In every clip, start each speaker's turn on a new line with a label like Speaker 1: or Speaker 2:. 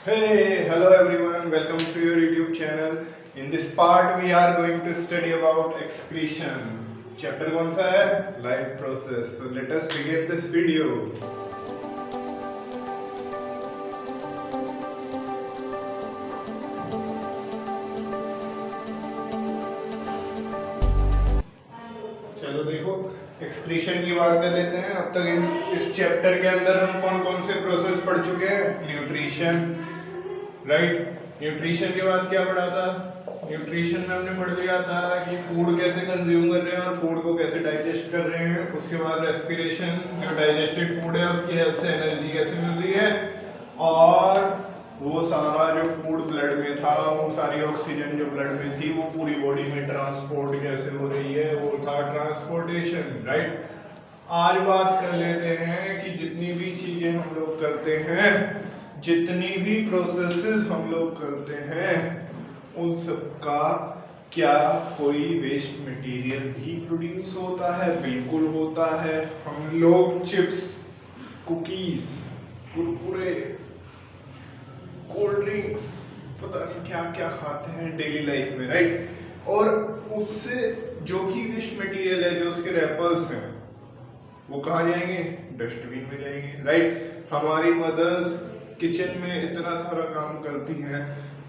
Speaker 1: Hey, hello everyone, welcome to your YouTube channel. In this part we are going to study about excretion. Chapter कौन सा है? Life process. So let us begin this video. चलो देखो, excretion की बात कर लेते हैं। अब तक इस चैप्टर के अंदर हम कौन कौन से प्रोसेस पढ़ चुके हैं? Nutrition, right. न्यूट्रिशन के बाद क्या पढ़ा था? न्यूट्रिशन में हमने पढ़ लिया था कि फूड कैसे कंज्यूम कर रहे हैं और फूड को कैसे डाइजेस्ट कर रहे हैं। उसके बाद रेस्पिरेशन, जो डाइजेस्टेड फूड है उसकी हेल्प से एनर्जी कैसे मिल रही है, और वो सारा जो फूड ब्लड में था, वो सारी ऑक्सीजन जो ब्लड में थी वो पूरी बॉडी में ट्रांसपोर्ट कैसे हो रही है, वो था ट्रांसपोर्टेशन, राइट। आज बात कर लेते हैं कि जितनी भी चीजें हम लोग करते हैं, जितनी भी प्रोसेसेस हम लोग करते हैं, उन सबका क्या कोई वेस्ट मटेरियल भी प्रोड्यूस होता है? बिल्कुल होता है। हम लोग chips, cookies, Kurkure, cold drinks, पता नहीं क्या क्या खाते हैं डेली लाइफ में, राइट। और उससे जो भी वेस्ट मटेरियल है, जो उसके रैपर्स हैं, वो कहाँ जाएंगे? डस्टबिन में जाएंगे, राइट। हमारी मदर्स किचन में इतना सारा काम करती हैं,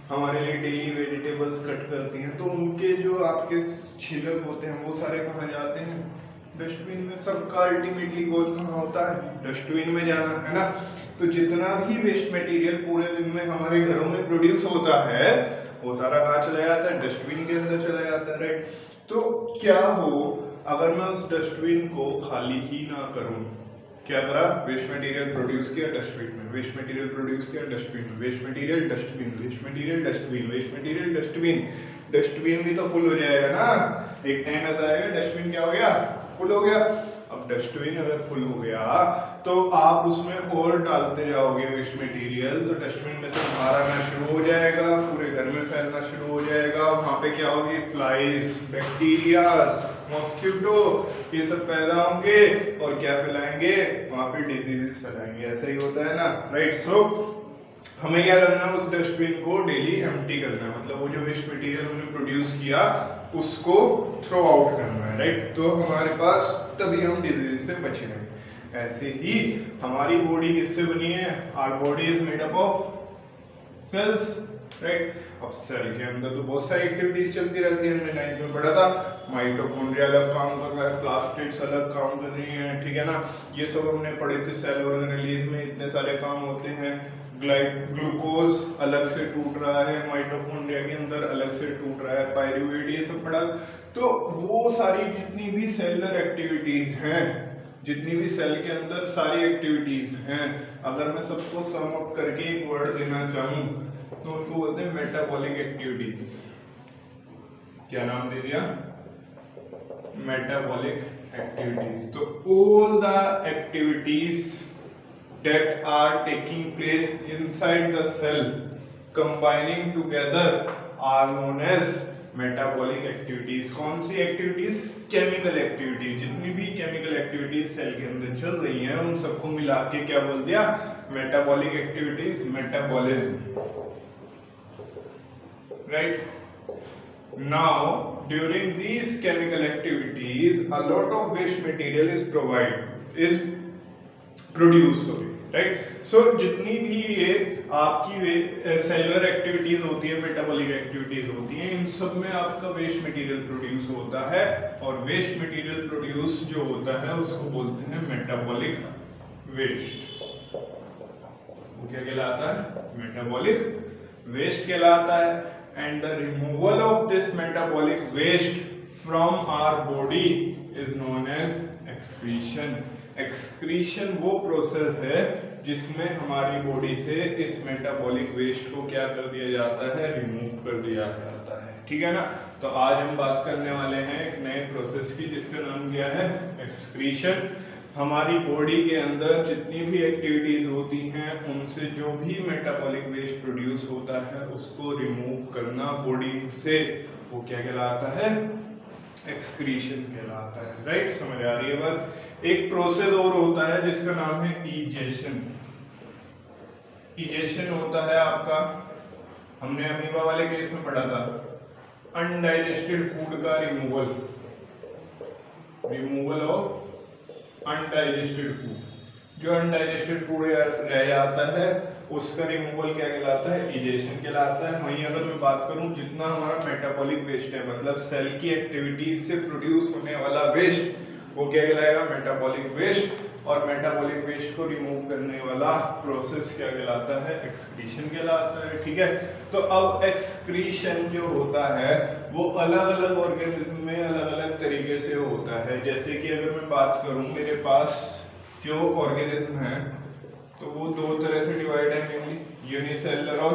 Speaker 1: हमारे लिए डेली वेजिटेबल्स कट करती हैं, तो उनके जो आपके छिलक होते हैं वो सारे कहाँ जाते हैं? डस्टबिन में। सबका अल्टीमेटली गोल कहाँ होता है? डस्टबिन में जाना, है ना। तो जितना भी वेस्ट मटेरियल पूरे दिन में हमारे घरों में प्रोड्यूस होता है, वो सारा कहाँ चला जाता है? डस्टबिन के अंदर चला जाता है, राइट। तो क्या हो अगर मैं उस डस्टबिन को खाली ही ना करूं? क्या करा? वेस्ट मटेरियल प्रोड्यूस किया डस्टबिन में, वेस्ट मटेरियल प्रोड्यूस किया डस्टबिन में, waste material dustbin, waste material dustbin, waste material dustbin. Dustbin भी तो फुल हो जाएगा ना। एक टाइम ऐसा आएगा डस्टबिन क्या हो गया? फुल हो गया। अब डस्टबिन अगर फुल हो गया तो आप उसमें और डालते जाओगे वेस्ट मटेरियल, तो डस्टबिन में से बाहर आना शुरू हो जाएगा, पूरे घर में फैलना शुरू हो जाएगा। वहाँ पे क्या होगी? फ्लाइज, बैक्टीरिया, मॉस्किटो, ये सब पैदा होंगे और क्या फैलाएंगे? वहाँ पे डिजीजेस फैलाएंगे। ऐसा ही होता है ना, राइट। सो हमें क्या करना है? उस डस्टबिन को डेली एम्प्टी करना है, मतलब वो जो वेस्ट मटेरियल हमने प्रोड्यूस किया उसको थ्रो आउट करना है, राइट। तो हमारे पास तभी हम डिजीज से बचेंगे। ऐसे ही हमारी बॉडी किससे बनी है? Our body is made up of cells, right. अब सेल के अंदर तो बहुत सारी एक्टिविटीज चलती रहती है। हमने 9th में पढ़ा था, माइटोकॉन्ड्रिया अलग काम कर रहा है, प्लास्टिड्स अलग काम कर रही हैं, ठीक है ना। ये सब हमने पढ़े थे। सेल ऑर्गेनेलिज में इतने सारे काम होते हैं। ग्लूकोज अलग से टूट रहा है, माइटोकॉन्ड्रिया के अंदर अलग से टूट रहा है, पायरुवेट, ये सब पढ़ा। तो वो सारी जितनी भी सेलुलर एक्टिविटीज हैं, जितनी भी सेल के अंदर सारी एक्टिविटीज हैं, अगर मैं सबको सम अप करके एक वर्ड देना चाहूँ तो उनको बोलते हैं मेटाबॉलिक एक्टिविटीज। क्या नाम दे दिया? Metabolic activities. तो all the activities that are taking place inside the cell combining together are known as metabolic activities। कौन सी एक्टिविटीज? Chemical activities. जितनी भी केमिकल एक्टिविटीज सेल के अंदर चल रही हैं उन सबको मिला के क्या बोल दिया? Metabolic activities, metabolism, right. Now during these chemical activities a lot of waste material is produced, right. So जितनी भी ये आपकी सेलुलर एक्टिविटीज होती है, मेटाबॉलिक एक्टिविटीज होती हैं, इन सब में आपका वेस्ट मटेरियल प्रोड्यूस होता है, और वेस्ट मटेरियल प्रोड्यूस जो होता है उसको बोलते हैं मेटाबॉलिक वेस्ट। वो क्या कहलाता है? मेटाबॉलिक वेस्ट कहलाता है। And the removal of this metabolic waste from our body is known as excretion. Excretion वो प्रोसेस है जिसमें हमारी बॉडी से इस मेटाबॉलिक वेस्ट को क्या कर दिया जाता है? रिमूव कर दिया जाता है, ठीक है ना। तो आज हम बात करने वाले हैं एक नए प्रोसेस की जिसका नाम क्या है? एक्सक्रीशन। हमारी बॉडी के अंदर जितनी भी एक्टिविटीज होती हैं उनसे जो भी मेटाबॉलिक वेस्ट प्रोड्यूस होता है उसको रिमूव करना बॉडी से, वो क्या कहलाता है? एक्सक्रीशन कहलाता है, राइट। समझ आ रही है बात? एक प्रोसेस और होता है जिसका नाम है इजेशन। इजेशन होता है आपका, हमने अमीबा वाले केस में पढ़ा था, अनडाइजेस्टेड फूड का रिमूवल ऑफ अनडाइजेस्टेड फूड। जो अनडाइजेस्टेड फूड रह जाता है उसका रिमूवल क्या कहलाता है, इजेशन कहलाता है। वहीं अगर मैं बात करूं जितना हमारा मेटाबॉलिक वेस्ट है, मतलब सेल की एक्टिविटीज से प्रोड्यूस होने वाला वेस्ट, वो क्या कहलाएगा, मेटाबॉलिक वेस्ट। और मेटाबॉलिक वेस्ट को रिमूव करने वाला प्रोसेस क्या कहलाता है, एक्सक्रीशन कहलाता है। ठीक है, तो अब एक्सक्रीशन जो होता है वो अलग अलग ऑर्गेनिज्म में अलग अलग तरीके से होता है। जैसे कि अगर मैं बात करूं, मेरे पास जो ऑर्गेनिज्म है तो वो दो तरह से डिवाइड है, मेनली यूनिसेलुलर और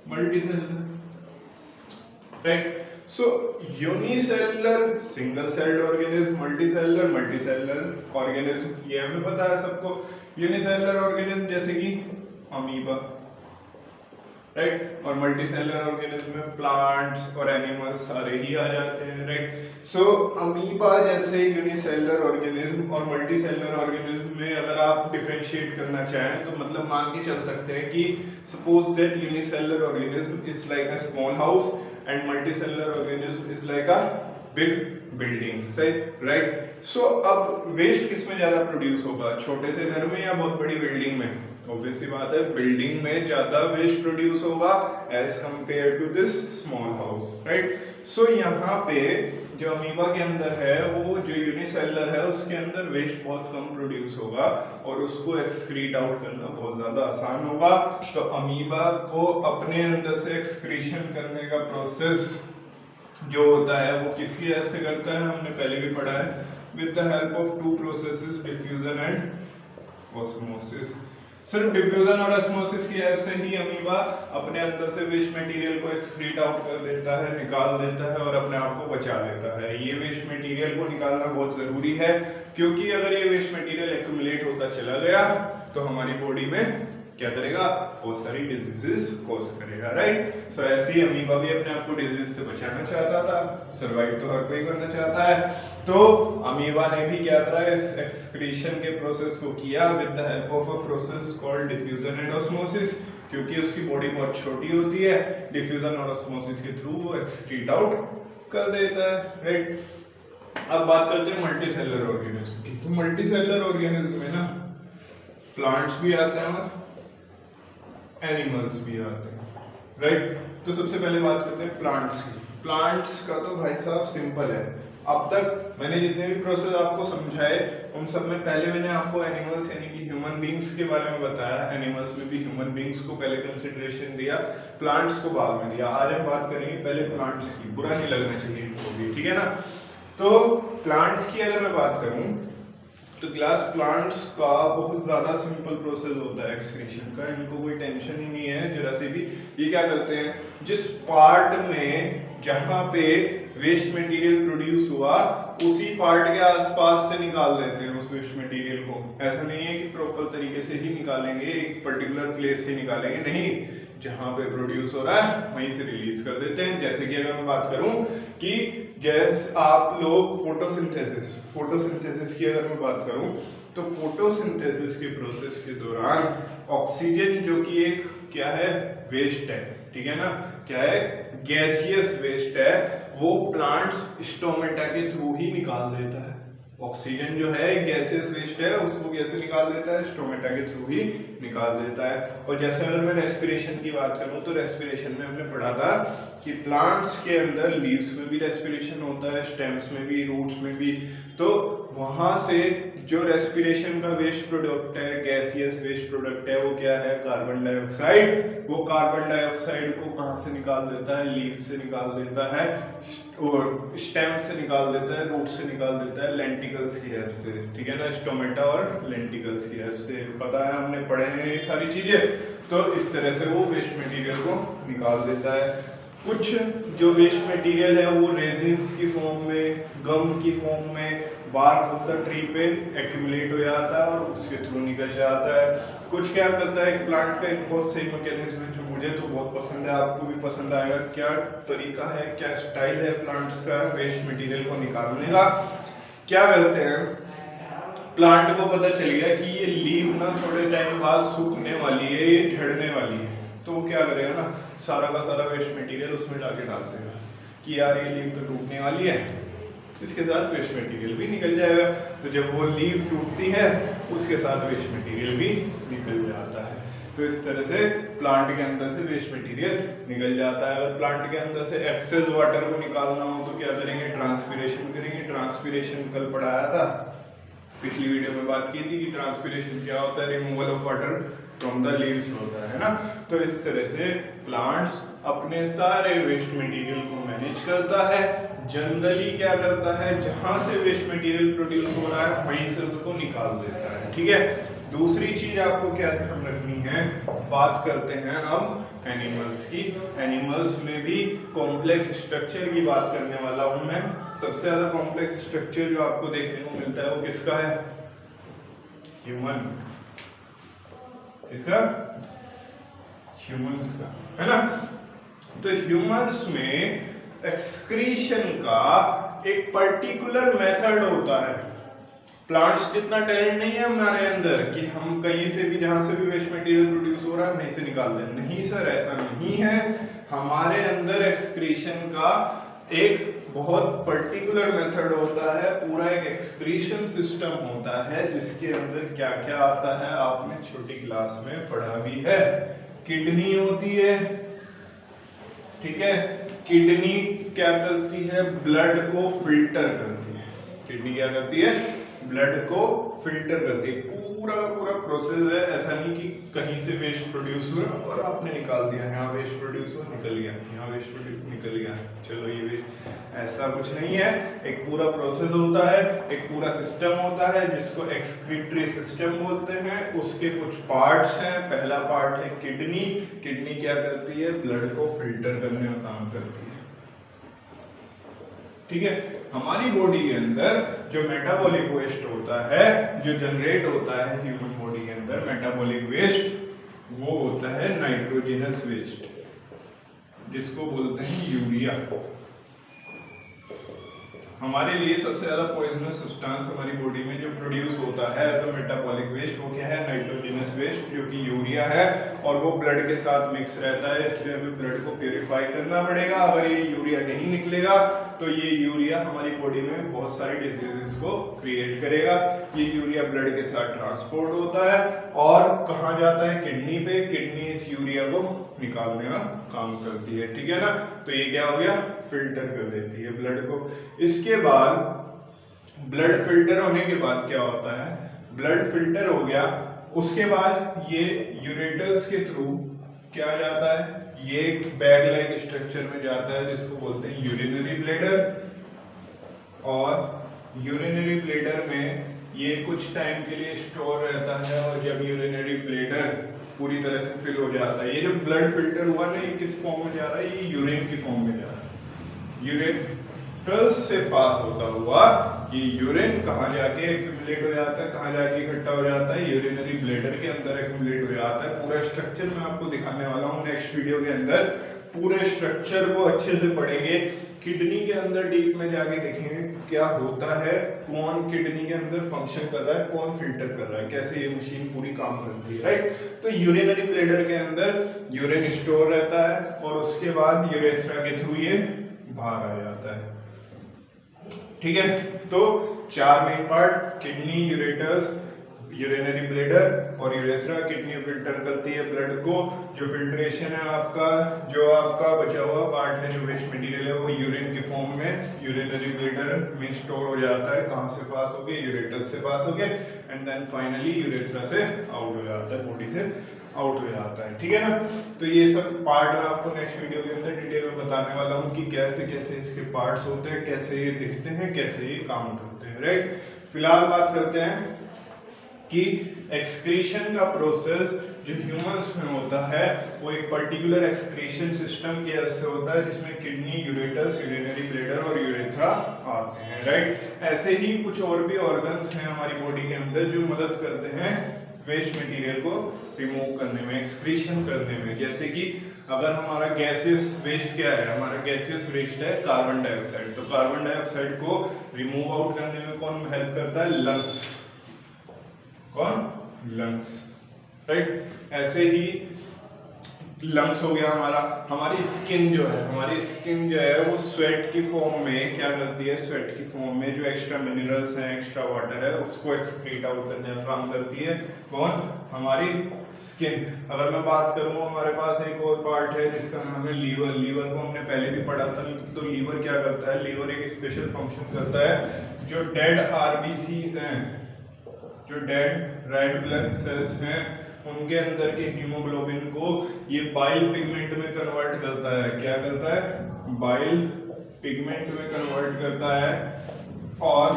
Speaker 1: multicellular, right. So unicellular single celled organism, multicellular organism, ये हमें पता है सबको। यूनिसेलुलर ऑर्गेनिज्म जैसे कि अमीबा, राइट, और मल्टीसेलुलर ऑर्गेनिज्म में प्लांट्स और एनिमल्स सारे ही आ जाते हैं, राइट। सो अमीबा जैसे यूनिसेलुलर ऑर्गेनिज्म और मल्टीसेलुलर ऑर्गेनिज्म में अगर आप डिफरेंशिएट करना चाहें तो मतलब मान के चल सकते हैं कि suppose that unicellular organism is like a small house and multicellular organism is like a big building, सही, राइट। सो अब वेस्ट किस में ज्यादा प्रोड्यूस होगा, छोटे से घर में या बहुत बड़ी बिल्डिंग में? ऑब्वियस सी बात है, बिल्डिंग में ज्यादा वेस्ट प्रोड्यूस होगा as compare to this small house, right. So यहाँ पे जो अमीबा के अंदर है, वो जो यूनिसेलुलर है उसके अंदर वेस्ट बहुत कम प्रोड्यूस होगा और उसको एक्सक्रीट आउट करना बहुत ज्यादा आसान होगा। तो अमीबा को अपने अंदर से एक्सक्रीशन करने का प्रोसेस जो होता है वो किसकी हेल्प से करता है, हमने पहले भी पढ़ा है, with the help of two processes, diffusion and osmosis. सिर्फ डिफ्यूजन और ऑस्मोसिस की हेल्प से ही अमीबा अपने अंदर से वेस्ट मटेरियल को एक्सक्रीट आउट कर देता है, निकाल देता है और अपने आप को बचा लेता है। ये वेस्ट मटेरियल को निकालना बहुत जरूरी है, क्योंकि अगर ये वेस्ट मटेरियल एक्यूमुलेट होता चला गया तो हमारी बॉडी में क्या करेगा, बहुत सारी डिजीजेस कॉज करेगा, राइट। सो ऐसे ही अमीबा भी अपने आप को डिजीज से बचाना चाहता था, सर्वाइव तो हर कोई करना चाहता है। तो अमीबा ने भी क्या करा, इस एक्सक्रीशन के प्रोसेस को किया with the help of a process called diffusion and osmosis, क्योंकि उसकी बॉडी बहुत छोटी होती है, डिफ्यूजन और ऑस्मोसिस के थ्रू वो एक्सक्रीट आउट कर देता है, राइट। अब बात करते हैं मल्टीसेलुलर ऑर्गेनिज्म की। तो मल्टीसेलुलर ऑर्गेनिज्म में ना प्लांट्स भी आते हैं और एनिमल्स भी आते हैं, राइट। तो सबसे पहले बात करते हैं प्लांट्स की। प्लांट्स का तो भाई साहब सिंपल है। अब तक मैंने जितने भी प्रोसेस आपको समझाए उन सब में पहले मैंने आपको एनिमल्स यानी कि ह्यूमन बींग्स के बारे में बताया, एनिमल्स में भी ह्यूमन बींग्स को पहले कंसिडरेशन दिया, प्लांट्स को बाद में दिया। आज हम बात करेंगे पहले प्लांट्स की, बुरा नहीं लगना चाहिए इनको भी, ठीक है ना। तो प्लांट्स की अगर मैं बात करूं तो ग्लास प्लांट्स का बहुत ज्यादा सिंपल प्रोसेस होता है एक्सक्रीशन का, इनको कोई टेंशन ही नहीं है जरा से भी। ये क्या करते हैं, जिस पार्ट में जहां पे वेस्ट मटेरियल प्रोड्यूस हुआ उसी पार्ट के आसपास से निकाल देते हैं उस वेस्ट मटेरियल को। ऐसा नहीं है कि प्रॉपर तरीके से ही निकालेंगे, एक पर्टिकुलर प्लेस से निकालेंगे, नहीं, जहां पे प्रोड्यूस हो रहा है वहीं से रिलीज कर देते हैं। जैसे कि अगर मैं बात करूं कि जैसे आप लोग फोटोसिंथेसिस की अगर मैं बात करूं तो फोटोसिंथेसिस के प्रोसेस के दौरान ऑक्सीजन जो कि एक क्या है, वेस्ट है, ठीक है ना, क्या है, गैसियस वेस्ट है, वो प्लांट्स स्टोमेटा के थ्रू ही निकाल देता है। ऑक्सीजन जो है गैसियस वेस्ट है, उसको कैसे निकाल देता है, स्टोमेटा के थ्रू ही निकाल देता है। और जैसे अगर मैं रेस्पिरेशन की बात करूं तो रेस्पिरेशन में हमने पढ़ा था कि प्लांट्स के अंदर लीव्स में भी रेस्पिरेशन होता है, स्टेम्स में भी, रूट्स में भी। तो वहां से जो रेस्पिरेशन का वेस्ट प्रोडक्ट है, गैसियस वेस्ट प्रोडक्ट है, वो क्या है, कार्बन डाइऑक्साइड। वो कार्बन डाइऑक्साइड को कहां से निकाल देता है, लीव्स से निकाल देता है, और स्टेम से निकाल देता है, रूट से निकाल देता है, लेंटिकल्स की हेल्प से, ठीक है ना, स्टोमेटा और लेंटिकल्स की हेल्प से। पता है, हमने पढ़े हैं ये सारी चीजें। तो इस तरह से वो वेस्ट मटेरियल को निकाल देता है। कुछ जो वेस्ट मटेरियल है वो रेजिन्स की फॉर्म में, गम की फॉर्म में बार्क ऑफ द ट्री पे एक्यूमुलेट हो जाता है और उसके थ्रू निकल जाता है। कुछ क्या करता है, एक प्लांट का एक बहुत सही मैकेनिज्म है जो मुझे तो बहुत पसंद है, आपको भी पसंद आएगा। क्या तरीका है, क्या स्टाइल है प्लांट्स का वेस्ट मटेरियल को निकालने का। क्या करते हैं, प्लांट को पता चल गया कि ये लीव ना थोड़े टाइम बाद सूखने वाली है, ये झड़ने वाली है, तो वो क्या करेगा ना, सारा का सारा वेस्ट मटेरियल उसमें जाके डाल देगा कि यार ये लीव तो टूटने वाली है, इसके साथ वेस्ट मटेरियल भी निकल जाएगा। तो जब वो लीव टूटती है उसके साथ वेस्ट मटेरियल भी निकल जाता है। तो इस तरह से प्लांट के अंदर से वेस्ट मटेरियल निकल जाता है। अगर प्लांट के अंदर से एक्सेस वाटर को निकालना हो तो क्या करेंगे, ट्रांसपीरेशन करेंगे। ट्रांसपीरेशन कल पढ़ाया था, पिछली वीडियो में बात की थी कि ट्रांसपीरेशन क्या होता है, removal of water from the leaves होता है ना। तो इस तरह से प्लांट्स अपने सारे वेस्ट मटेरियल को मैनेज करता है। जनरली क्या करता है, जहां से वेस्ट मटेरियल प्रोड्यूस हो रहा है वहीं से उसको निकाल देता है, ठीक है। दूसरी चीज आपको क्या ध्यान रखनी है, बात करते हैं अब एनिमल्स की। एनिमल्स में भी कॉम्प्लेक्स स्ट्रक्चर की बात करने वाला हूं मैं। सबसे ज्यादा कॉम्प्लेक्स स्ट्रक्चर जो आपको देखने को मिलता है वो किसका है, ह्यूमन, इसका ह्यूमंस का, है ना। तो ह्यूमंस में एक्सक्रीशन का एक पर्टिकुलर मेथड होता है। प्लांट्स जितना टैलेंट नहीं है हमारे अंदर कि हम कहीं से भी, जहां से भी वेस्ट मटेरियल प्रोड्यूस हो रहा है वहीं से निकाल दें, नहीं सर, ऐसा नहीं है। हमारे अंदर एक्सक्रीशन का एक बहुत पर्टिकुलर मेथड होता है, पूरा एक एक्सक्रीशन सिस्टम होता है जिसके अंदर क्या क्या आता है आपने छोटी क्लास में पढ़ा भी है। किडनी होती है, ठीक है। किडनी क्या करती है, ब्लड को फिल्टर करती है। किडनी क्या करती है, ब्लड को फिल्टर करती है। पूरा पूरा प्रोसेस है, ऐसा नहीं कि कहीं से वेस्ट प्रोड्यूस हुआ और आपने निकाल दिया, यहाँ वेस्ट प्रोड्यूस हुआ निकल गया, यहाँ वेस्ट प्रोड्यूस निकल गया, चलो ये वेस्ट, ऐसा कुछ नहीं है। एक पूरा प्रोसेस होता है, एक पूरा सिस्टम होता है जिसको एक्सक्रीटरी सिस्टम बोलते हैं। उसके कुछ पार्ट्स हैं। पहला पार्ट है किडनी। किडनी क्या करती है, ब्लड को फिल्टर करने का काम करती है, ठीक है। हमारी बॉडी के अंदर जो मेटाबॉलिक वेस्ट होता है, जो जनरेट होता है ह्यूमन बॉडी के अंदर मेटाबॉलिक वेस्ट, वो होता है नाइट्रोजनस वेस्ट, जिसको बोलते हैं यूरिया। हमारे लिए सबसे ज्यादा पॉइजनस सब्सटेंस हमारी बॉडी में जो प्रोड्यूस होता है एज अ मेटाबॉलिक वेस्ट, वो क्या है, नाइट्रोजनस वेस्ट, जो कि यूरिया है। और वो ब्लड के साथ मिक्स रहता है, इसलिए हमें ब्लड को प्यूरिफाई करना पड़ेगा। अगर ये यूरिया नहीं निकलेगा तो ये यूरिया हमारी बॉडी में बहुत सारी डिजीजेस को क्रिएट करेगा। ये यूरिया ब्लड के साथ ट्रांसपोर्ट होता है और कहाँ जाता है, किडनी पे। किडनी इस यूरिया को निकालने का काम करती है, ठीक है ना। तो ये क्या हो गया, फिल्टर कर देती है ब्लड को। इसके बाद ब्लड फिल्टर होने के बाद क्या होता है, ब्लड फिल्टर हो गया, उसके बाद ये यूरेटर्स के थ्रू क्या जाता है, ये बैग लाइक स्ट्रक्चर में जाता है जिसको बोलते हैं यूरिनरी ब्लैडर। और यूरिनरी ब्लैडर में ये कुछ टाइम के लिए स्टोर रहता है और जब यूरिनरी ब्लैडर पूरी तरह से फिल हो जाता है, ये जो ब्लड फिल्टर हुआ ना, ये किस फॉर्म में जा रहा है, ये यूरिन की फॉर्म में जा रहा है। यूरेटर्स से पास होता हुआ ये यूरिन कहाँ जाके एक्यूमुलेट हो जाता है, कहाँ जाके इकट्ठा हो जाता है, यूरिनरी ब्लैडर के अंदर एक्यूमुलेट हो जाता है। पूरा स्ट्रक्चर मैं आपको दिखाने वाला हूँ नेक्स्ट वीडियो के अंदर। पूरे स्ट्रक्चर को अच्छे से पढ़ेंगे। किडनी के अंदर डीप में जाके देखेंगे क्या होता है, कौन किडनी के अंदर फंक्शन कर रहा है, कौन फिल्टर कर रहा है, कैसे ये मशीन पूरी काम करती है, राइट। तो यूरिनरी ब्लैडर के अंदर यूरिन स्टोर रहता है और उसके बाद यूरेथ्रा के थ्रू ये बाहर आ जाता है, ठीक है। तो चार main part, kidney, ureters, urinary bladder और यूरेथ्रा। किडनी फिल्टर करती है ब्लड को। जो फिल्ट्रेशन है आपका, जो आपका बचा हुआ पार्ट है, जो वेस्ट मटेरियल है, वो यूरिन के फॉर्म में यूरिनरी ब्लैडर में स्टोर हो जाता है। कहाँ से पास हो गए, यूरेटर्स से पास हो गए एंड देन फाइनली यूरेथ्रा से आउट हो जाता है, बॉडी से आउट हो जाता है, ठीक है ना। तो ये सब पार्ट मैं आपको नेक्स्ट वीडियो के अंदर डिटेल में बताने वाला हूँ कि कैसे कैसे इसके पार्ट्स होते हैं, कैसे ये दिखते हैं, कैसे ये काम करते हैं, राइट। फिलहाल बात करते हैं कि एक्सक्रीशन का प्रोसेस जो ह्यूमंस में होता है वो एक पर्टिकुलर एक्सक्रीशन सिस्टम की वजह से होता है जिसमें किडनी, यूरेटर्स, यूरिनरी ब्लैडर और यूरेथ्रा आते हैं, राइट। ऐसे ही कुछ और भी ऑर्गन्स हैं हमारी बॉडी के अंदर जो मदद करते हैं वेस्ट मटेरियल को रिमूव करने में, एक्सक्रीशन करने में। जैसे कि अगर हमारा गैसियस वेस्ट क्या है, हमारा गैसियस वेस्ट है कार्बन डाइऑक्साइड, तो कार्बन डाइऑक्साइड को रिमूव आउट करने में कौन हेल्प करता है, लंग्स। कौन? Lungs, right. ऐसे ही लंग्स हो गया हमारा। हमारी स्किन जो है वो स्वेट की फॉर्म में क्या करती है? स्वेट की फॉर्म में जो एक्स्ट्रा मिनरल्स हैं, एक्स्ट्रा वाटर है, उसको एक्सक्रीट आउट करने का काम करती है। कौन? हमारी स्किन। अगर मैं बात करूँ, हमारे पास एक और पार्ट है जिसका नाम है लीवर। लीवर को हमने पहले भी पढ़ा था। तो लीवर क्या करता है? लीवर एक स्पेशल फंक्शन करता है। जो डेड आरबीसीज हैं, जो डेड रेड ब्लड सेल्स हैं, उनके अंदर के हीमोग्लोबिन को ये बाइल पिगमेंट में कन्वर्ट करता है। क्या करता है? बाइल पिगमेंट में कन्वर्ट करता है। और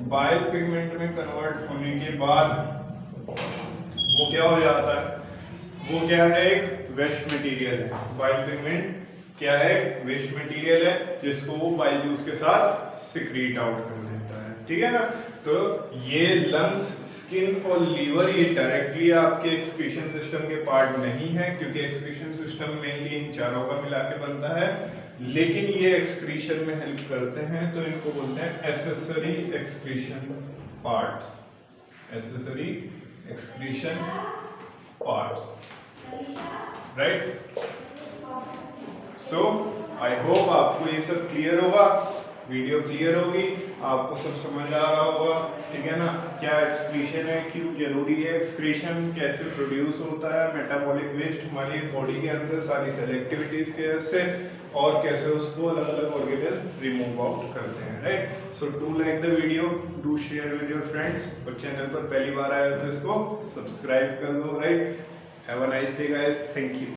Speaker 1: बाइल पिगमेंट में कन्वर्ट होने के बाद वो क्या हो जाता है? वो क्या है? एक वेस्ट मटेरियल है। बाइल पिगमेंट क्या है? वेस्ट मटेरियल है, जिसको वो बाइल जूस के साथ सिक्रीट आउट कर देता है। ठीक है ना? तो ये लंग्स, स्किन और लीवर ये डायरेक्टली आपके एक्सक्रीशन सिस्टम के पार्ट नहीं है, क्योंकि एक्सक्रीशन सिस्टम मेनली इन चारों का मिला के बनता है, लेकिन ये एक्सक्रीशन में हेल्प करते हैं। तो इनको बोलते हैं accessory excretion parts. Accessory excretion parts, right. So I hope आपको ये सब क्लियर होगा, वीडियो क्लियर होगी, आपको सब समझ आ रहा होगा। ठीक है ना? क्या एक्सक्रीशन है, क्यों जरूरी है एक्सक्रीशन, कैसे प्रोड्यूस होता है, मेटाबॉलिक वेस्ट हमारी बॉडी के अंदर सारी सेल एक्टिविटीज के वजह से, और कैसे उसको अलग अलग ऑर्गेनल रिमूव आउट करते हैं, right. So do like the video, do share with your friends, और चैनल पर पहली बार आए हो तो इसको सब्सक्राइब कर दो, right. Have a nice day guys, thank you.